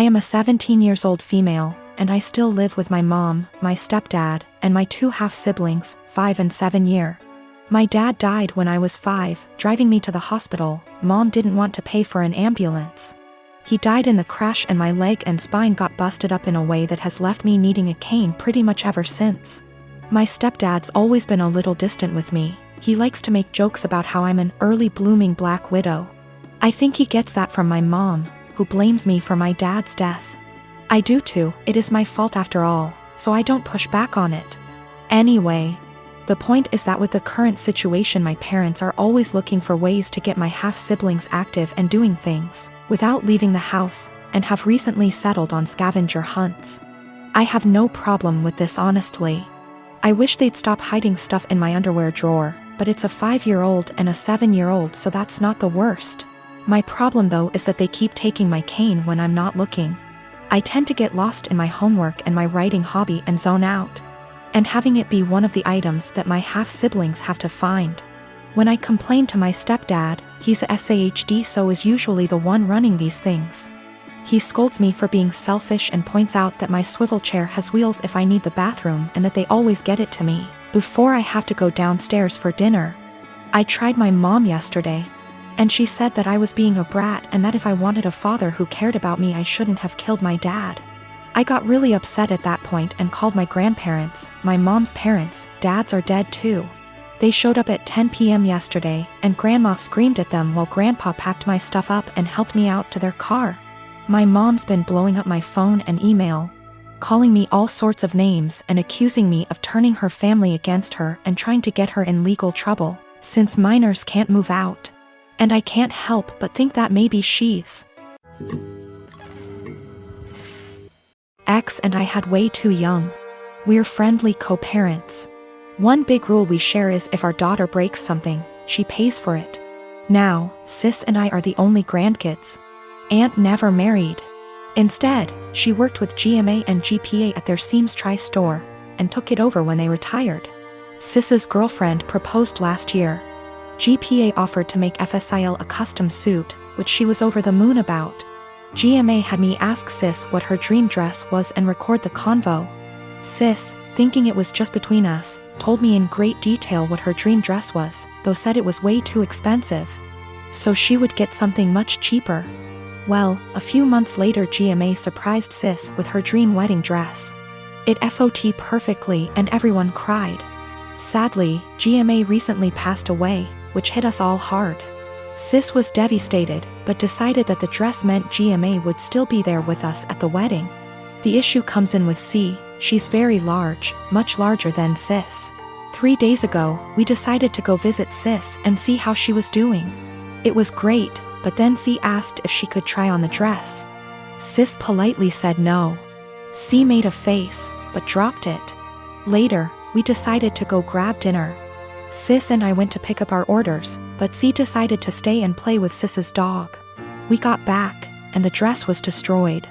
I am a 17 years old female, and I still live with my mom, my stepdad, and my two half-siblings, 5 and 7 year. My dad died when I was 5, driving me to the hospital. Mom didn't want to pay for an ambulance. He died in the crash and my leg and spine got busted up in a way that has left me needing a cane pretty much ever since. My stepdad's always been a little distant with me. He likes to make jokes about how I'm an early blooming black widow. I think he gets that from my mom, who blames me for my dad's death. I do too, it is my fault after all, so I don't push back on it. Anyway, the point is that with the current situation my parents are always looking for ways to get my half-siblings active and doing things, without leaving the house, and have recently settled on scavenger hunts. I have no problem with this honestly. I wish they'd stop hiding stuff in my underwear drawer, but it's a 5-year-old and a 7-year-old, so that's not the worst. My problem though is that they keep taking my cane when I'm not looking. I tend to get lost in my homework and my writing hobby and zone out. And having it be one of the items that my half-siblings have to find. When I complain to my stepdad, he's a SAHD, so is usually the one running these things. He scolds me for being selfish and points out that my swivel chair has wheels if I need the bathroom and that they always get it to me before I have to go downstairs for dinner. I tried my mom yesterday, and she said that I was being a brat and that if I wanted a father who cared about me I shouldn't have killed my dad. I got really upset at that point and called my grandparents, my mom's parents. Dads are dead too. They showed up at 10 p.m. yesterday, and Grandma screamed at them while Grandpa packed my stuff up and helped me out to their car. My mom's been blowing up my phone and email, calling me all sorts of names and accusing me of turning her family against her and trying to get her in legal trouble, since minors can't move out. And I can't help but think that maybe she's ex and I had way too young. We're friendly co-parents. One big rule we share is if our daughter breaks something, she pays for it. Now, sis and I are the only grandkids. Aunt never married. Instead, she worked with GMA and GPA at their Seams Tri-store, and took it over when they retired. Sis's girlfriend proposed last year. GPA offered to make FSIL a custom suit, which she was over the moon about. GMA had me ask Sis what her dream dress was and record the convo. Sis, thinking it was just between us, told me in great detail what her dream dress was, though said it was way too expensive. So she would get something much cheaper. Well, a few months later GMA surprised Sis with her dream wedding dress. It FOT perfectly and everyone cried. Sadly, GMA recently passed away, which hit us all hard. Sis was devastated, but decided that the dress meant GMA would still be there with us at the wedding. The issue comes in with C. She's very large, much larger than Sis. 3 days ago, we decided to go visit Sis and see how she was doing. It was great, but then C asked if she could try on the dress. Sis politely said no. C made a face, but dropped it. Later, we decided to go grab dinner. Sis and I went to pick up our orders, but C decided to stay and play with Sis's dog. We got back, and the dress was destroyed.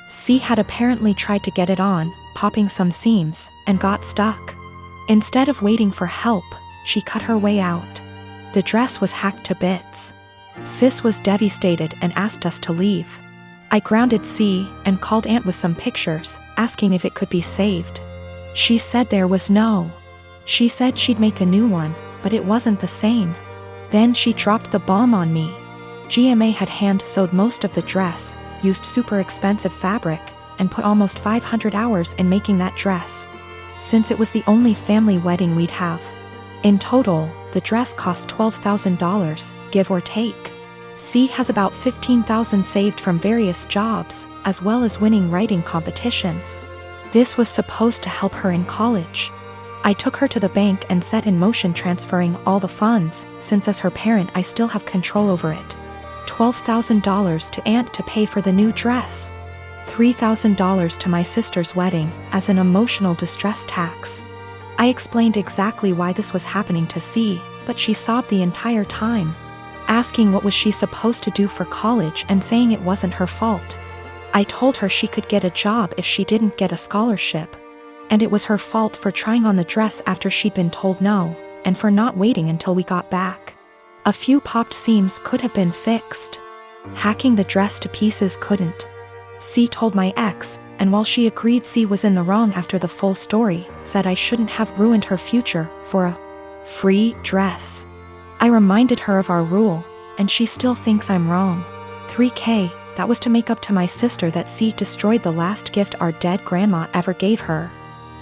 C had apparently tried to get it on, popping some seams, and got stuck. Instead of waiting for help, she cut her way out. The dress was hacked to bits. Sis was devastated and asked us to leave. I grounded C and called Aunt with some pictures, asking if it could be saved. She said there was no. She said she'd make a new one, but it wasn't the same. Then she dropped the bomb on me. GMA had hand-sewed most of the dress, used super expensive fabric, and put almost 500 hours in making that dress, since it was the only family wedding we'd have. In total, the dress cost $12,000, give or take. C has about $15,000 saved from various jobs, as well as winning writing competitions. This was supposed to help her in college. I took her to the bank and set in motion transferring all the funds, since as her parent I still have control over it. $12,000 to Aunt to pay for the new dress. $3,000 to my sister's wedding, as an emotional distress tax. I explained exactly why this was happening to C, but she sobbed the entire time, asking what was she supposed to do for college and saying it wasn't her fault. I told her she could get a job if she didn't get a scholarship. And it was her fault for trying on the dress after she'd been told no, and for not waiting until we got back. A few popped seams could have been fixed. Hacking the dress to pieces couldn't. C told my ex, and while she agreed C was in the wrong after the full story, said I shouldn't have ruined her future for a free dress. I reminded her of our rule, and she still thinks I'm wrong. $3,000, that was to make up to my sister that C destroyed the last gift our dead grandma ever gave her.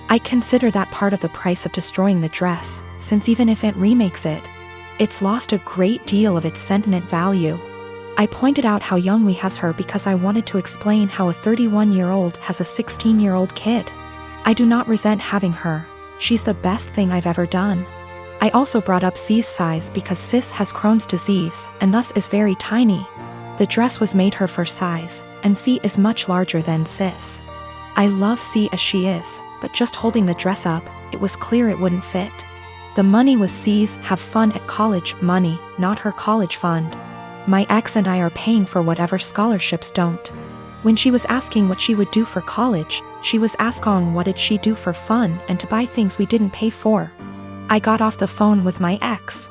I consider that part of the price of destroying the dress, since even if it remakes it, it's lost a great deal of its sentiment value. I pointed out how young we has her because I wanted to explain how a 31-year-old has a 16-year-old kid. I do not resent having her, she's the best thing I've ever done. I also brought up C's size because Sis has Crohn's disease and thus is very tiny. The dress was made her for size, and C is much larger than Sis. I love C as she is, but just holding the dress up, it was clear it wouldn't fit. The money was C's have fun at college money, not her college fund. My ex and I are paying for whatever scholarships don't. When she was asking what she would do for college, she was asking what did she do for fun and to buy things we didn't pay for. I got off the phone with my ex.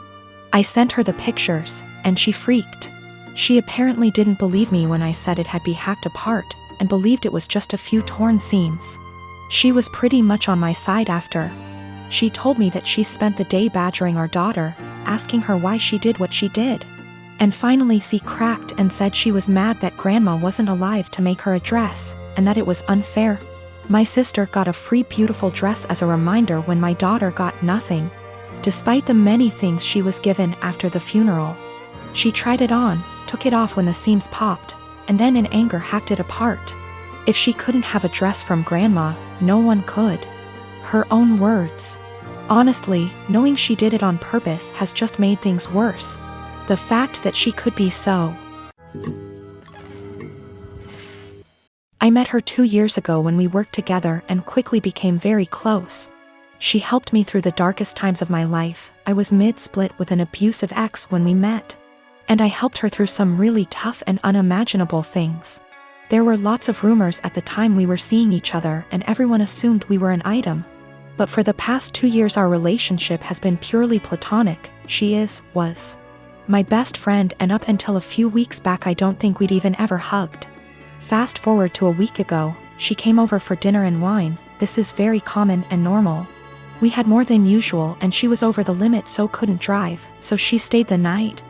I sent her the pictures, and she freaked. She apparently didn't believe me when I said it had been hacked apart, and believed it was just a few torn seams. She was pretty much on my side after. She told me that she spent the day badgering our daughter, asking her why she did what she did. And finally she cracked and said she was mad that grandma wasn't alive to make her a dress, and that it was unfair. My sister got a free beautiful dress as a reminder when my daughter got nothing. Despite the many things she was given after the funeral. She tried it on, took it off when the seams popped, and then in anger hacked it apart. If she couldn't have a dress from grandma, no one could. Her own words. Honestly, knowing she did it on purpose has just made things worse. The fact that she could be so. I met her 2 years ago when we worked together and quickly became very close. She helped me through the darkest times of my life. I was mid-split with an abusive ex when we met. And I helped her through some really tough and unimaginable things. There were lots of rumors at the time we were seeing each other and everyone assumed we were an item. But for the past 2 years our relationship has been purely platonic. She was my best friend, and up until a few weeks back I don't think we'd even ever hugged. Fast forward to a week ago, she came over for dinner and wine. This is very common and normal. We had more than usual and she was over the limit so couldn't drive, so she stayed the night.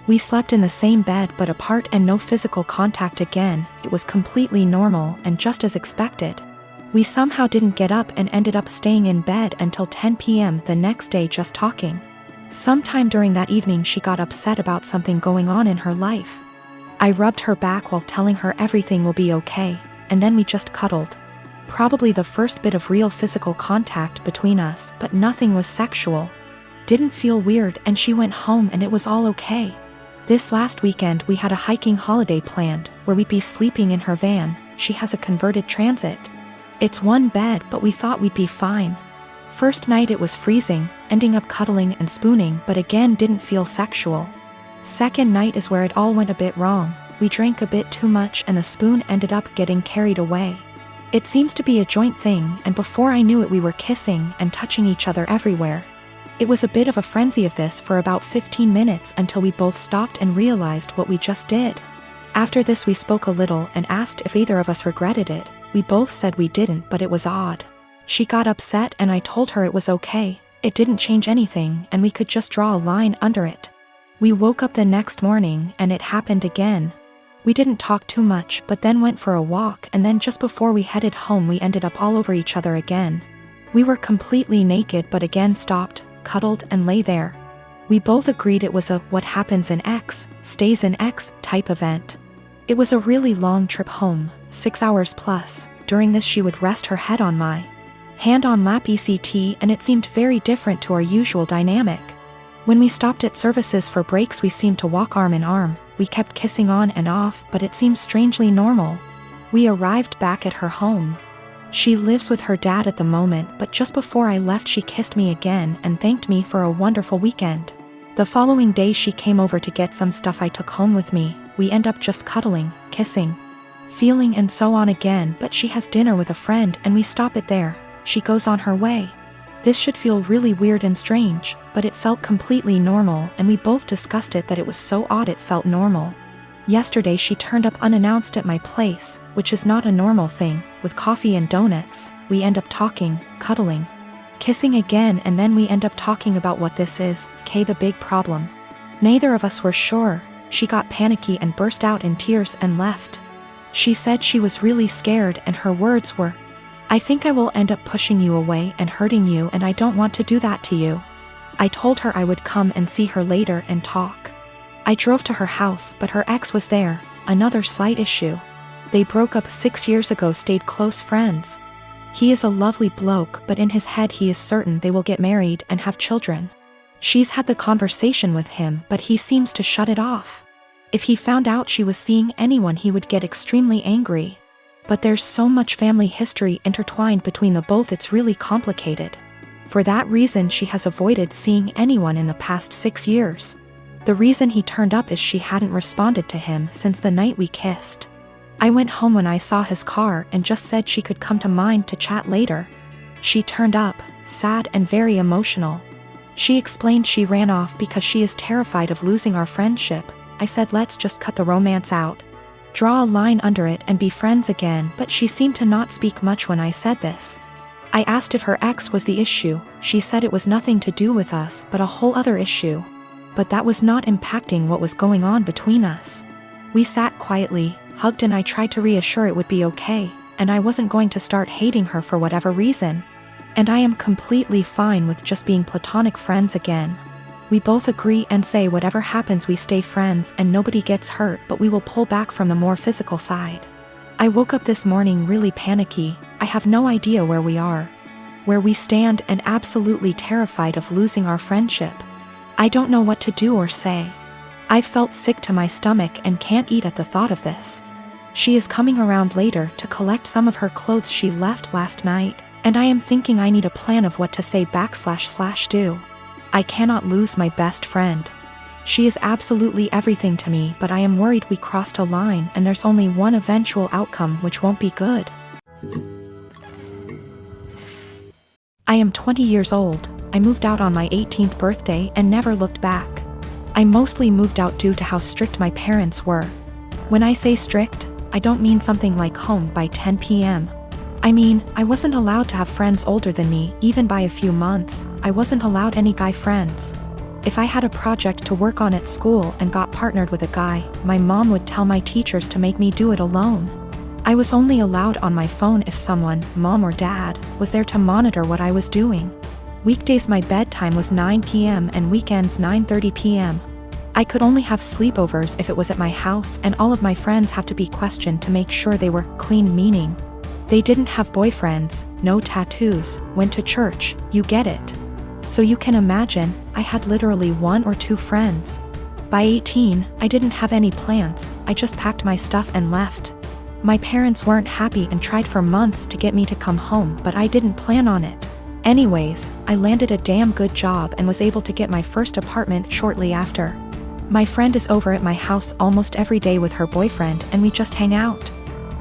We slept in the same bed but apart and no physical contact again. It was completely normal and just as expected. We somehow didn't get up and ended up staying in bed until 10 p.m. the next day just talking. Sometime during that evening she got upset about something going on in her life. I rubbed her back while telling her everything will be okay, and then we just cuddled. Probably the first bit of real physical contact between us, but nothing was sexual. Didn't feel weird and she went home and it was all okay. This last weekend we had a hiking holiday planned, where we'd be sleeping in her van. She has a converted Transit. It's one bed but we thought we'd be fine. First night it was freezing, ending up cuddling and spooning but again didn't feel sexual. Second night is where it all went a bit wrong. We drank a bit too much and the spoon ended up getting carried away. It seems to be a joint thing, and before I knew it we were kissing and touching each other everywhere. It was a bit of a frenzy of this for about 15 minutes until we both stopped and realized what we just did. After this we spoke a little and asked if either of us regretted it. We both said we didn't, but it was odd. She got upset and I told her it was okay, it didn't change anything and we could just draw a line under it. We woke up the next morning and it happened again. We didn't talk too much but then went for a walk, and then just before we headed home we ended up all over each other again. We were completely naked but again stopped, cuddled and lay there. We both agreed it was a what happens in X, stays in X type event. It was a really long trip home, 6 hours plus. During this she would rest her head on my hand on lap ECT, and it seemed very different to our usual dynamic. When we stopped at services for breaks we seemed to walk arm in arm. We kept kissing on and off but it seemed strangely normal. We arrived back at her home. She lives with her dad at the moment, but just before I left she kissed me again and thanked me for a wonderful weekend. The following day she came over to get some stuff I took home with me. We end up just cuddling, kissing, feeling and so on again, but she has dinner with a friend and we stop it there. She goes on her way. This should feel really weird and strange, but it felt completely normal and we both discussed it that it was so odd it felt normal. Yesterday she turned up unannounced at my place, which is not a normal thing. With coffee and donuts, we end up talking, cuddling, kissing again, and then we end up talking about what this is, the big problem. Neither of us were sure. She got panicky and burst out in tears and left. She said she was really scared, and her words were, "I think I will end up pushing you away and hurting you, and I don't want to do that to you." I told her I would come and see her later and talk. I drove to her house, but her ex was there, another slight issue. They broke up 6 years ago, stayed close friends. He is a lovely bloke, but in his head he is certain they will get married and have children. She's had the conversation with him, but he seems to shut it off. If he found out she was seeing anyone, he would get extremely angry. But there's so much family history intertwined between the both, it's really complicated. For that reason she has avoided seeing anyone in the past 6 years. The reason he turned up is she hadn't responded to him since the night we kissed. I went home when I saw his car and just said she could come to mine to chat later. She turned up, sad and very emotional. She explained she ran off because she is terrified of losing our friendship. I said let's just cut the romance out, draw a line under it and be friends again, but she seemed to not speak much when I said this. I asked if her ex was the issue. She said it was nothing to do with us but a whole other issue. But that was not impacting what was going on between us. We sat quietly, hugged, and I tried to reassure it would be okay, and I wasn't going to start hating her for whatever reason. And I am completely fine with just being platonic friends again. We both agree and say whatever happens we stay friends and nobody gets hurt, but we will pull back from the more physical side. I woke up this morning really panicky. I have no idea where we are, where we stand, and absolutely terrified of losing our friendship. I don't know what to do or say. I felt sick to my stomach and can't eat at the thought of this. She is coming around later to collect some of her clothes she left last night, and I am thinking I need a plan of what to say / do. I cannot lose my best friend. She is absolutely everything to me, but I am worried we crossed a line and there's only one eventual outcome, which won't be good. I am 20 years old. I moved out on my 18th birthday and never looked back. I mostly moved out due to how strict my parents were. When I say strict, I don't mean something like home by 10 p.m. I mean, I wasn't allowed to have friends older than me, even by a few months. I wasn't allowed any guy friends. If I had a project to work on at school and got partnered with a guy, my mom would tell my teachers to make me do it alone. I was only allowed on my phone if someone, mom or dad, was there to monitor what I was doing. Weekdays my bedtime was 9 p.m. and weekends 9:30 p.m. I could only have sleepovers if it was at my house, and all of my friends have to be questioned to make sure they were clean, meaning they didn't have boyfriends, no tattoos, went to church, you get it. So you can imagine, I had literally 1 or 2 friends. By 18, I didn't have any plans, I just packed my stuff and left. My parents weren't happy and tried for months to get me to come home, but I didn't plan on it. Anyways, I landed a damn good job and was able to get my first apartment shortly after. My friend is over at my house almost every day with her boyfriend, and we just hang out.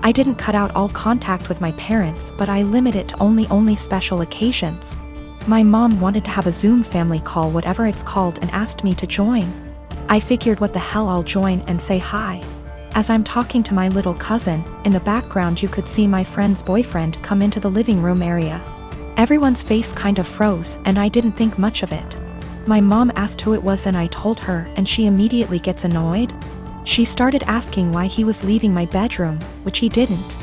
I didn't cut out all contact with my parents, but I limit it to only special occasions. My mom wanted to have a Zoom family call, whatever it's called, and asked me to join. I figured what the hell, I'll join and say hi. As I'm talking to my little cousin, in the background you could see my friend's boyfriend come into the living room area. Everyone's face kind of froze, and I didn't think much of it. My mom asked who it was and I told her, and she immediately gets annoyed. She started asking why he was leaving my bedroom, which he didn't.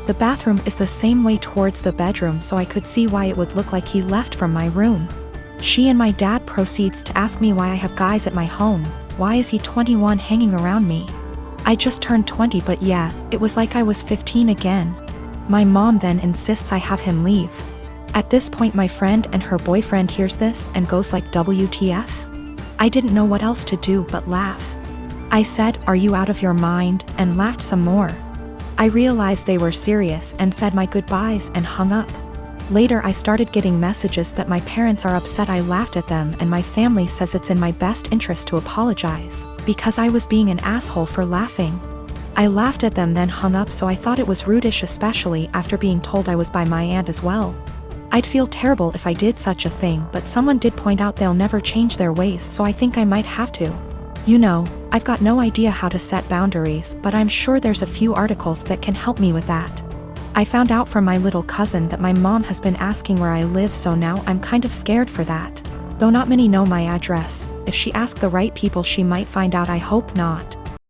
The bathroom is the same way towards the bedroom, so I could see why it would look like he left from my room. She and my dad proceeds to ask me why I have guys at my home. Why is he 21 hanging around me? I just turned 20, but yeah, it was like I was 15 again. My mom then insists I have him leave. At this point my friend and her boyfriend hears this and goes like, WTF? I didn't know what else to do but laugh. I said, are you out of your mind, and laughed some more. I realized they were serious and said my goodbyes and hung up. Later I started getting messages that my parents are upset I laughed at them, and my family says it's in my best interest to apologize, because I was being an asshole for laughing. I laughed at them then hung up, so I thought it was rudish, especially after being told I was by my aunt as well. I'd feel terrible if I did such a thing, but someone did point out they'll never change their ways, so I think I might have to. You know, I've got no idea how to set boundaries, but I'm sure there's a few articles that can help me with that. I found out from my little cousin that my mom has been asking where I live, so now I'm kind of scared for that. Though not many know my address, if she asks the right people she might find out. I hope not.